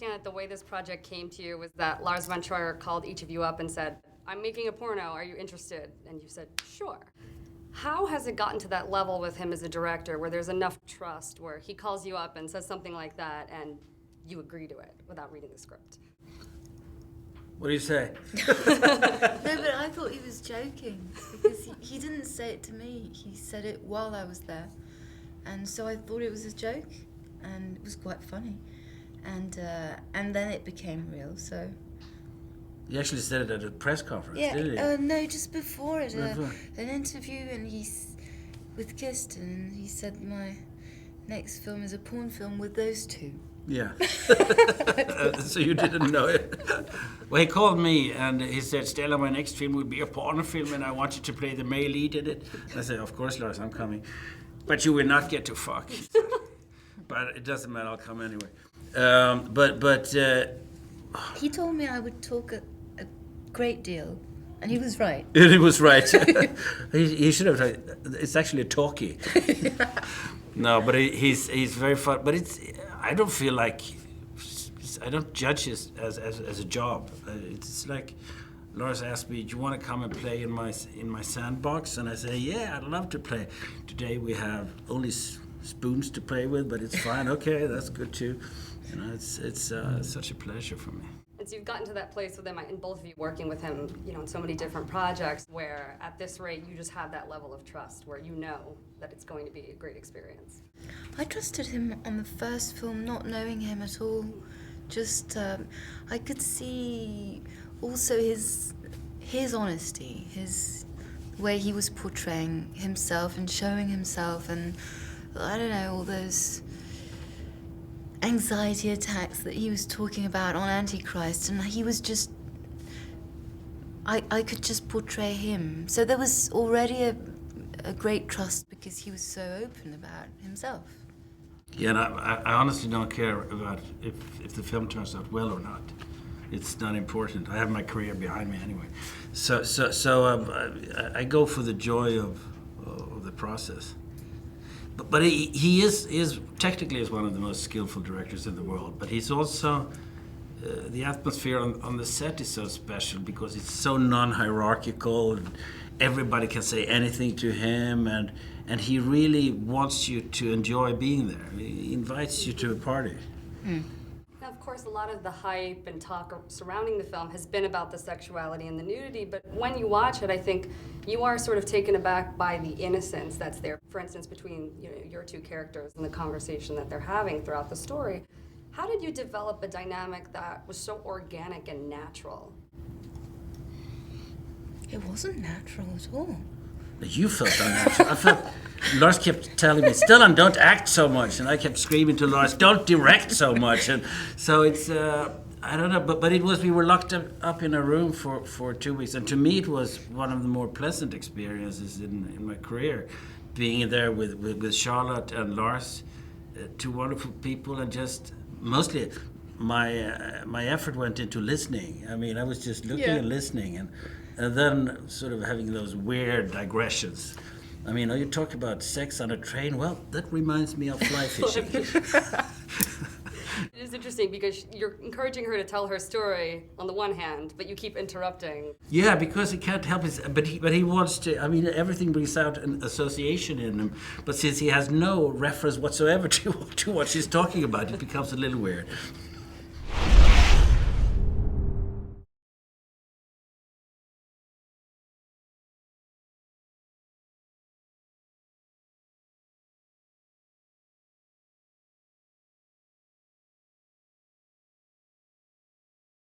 understand it, the way this project came to you was that Lars von Trier called each of you up and said, I'm making a porno, are you interested? And you said, sure. How has it gotten to that level with him as a director where there's enough trust where he calls you up and says something like that and you agree to it without reading the script? What do you say? No, but I thought he was joking because he didn't say it to me. He said it while I was there. And so I thought it was a joke and it was quite funny. And then it became real, so... You actually said it at a press conference, didn't you? No, just before it, an interview, and with Kirsten, and he said my next film is a porn film with those two. Yeah. So you didn't know it. Well, he called me and he said, Stellan, my next film will be a porn film and I want you to play the male lead in it. I said, of course, Lars, I'm coming. But you will not get to fuck. But it doesn't matter, I'll come anyway. He told me I would talk a great deal, and he was right. He was right. he should have tried. It's actually a talkie. No, but he's very fun. But I don't feel like I don't judge it as a job. It's like Lars asked me, "Do you want to come and play in my sandbox?" And I say, "Yeah, I'd love to play." Today we have only spoons to play with, but it's fine. Okay, that's good too. You know, it's such a pleasure for me. And so you've gotten to that place with him, and both of you working with him, you know, in so many different projects, where at this rate you just have that level of trust, where you know that it's going to be a great experience. I trusted him on the first film, not knowing him at all. Just I could see also his honesty, his way he was portraying himself and showing himself, and I don't know, all those anxiety attacks that he was talking about on Antichrist, and he was just... I could just portray him. So there was already a great trust because he was so open about himself. Yeah, and I honestly don't care about if the film turns out well or not. It's not important. I have my career behind me anyway. So I go for the joy of the process. But he is technically is one of the most skillful directors in the world. But he's also the atmosphere on the set is so special because it's so non-hierarchical. And everybody can say anything to him, and he really wants you to enjoy being there. He invites you to a party. Mm. Now, of course, a lot of the hype and talk surrounding the film has been about the sexuality and the nudity, but when you watch it, I think you are sort of taken aback by the innocence that's there. For instance, between your two characters and the conversation that they're having throughout the story. How did you develop a dynamic that was so organic and natural? It wasn't natural at all. You felt unnatural. I felt Lars kept telling me, Stellan, don't act so much, and I kept screaming to Lars, don't direct so much, and so it's I don't know, but it was we were locked up in a room for 2 weeks, and to me it was one of the more pleasant experiences in my career, being there with Charlotte and Lars, two wonderful people, and just mostly my effort went into listening. I mean, I was just looking and listening, and then sort of having those weird digressions. I mean, you talk about sex on a train. Well, that reminds me of fly fishing. It is interesting because you're encouraging her to tell her story on the one hand, but you keep interrupting. Yeah, because he can't help it. But he wants to. I mean, everything brings out an association in him. But since he has no reference whatsoever to what she's talking about, it becomes a little weird.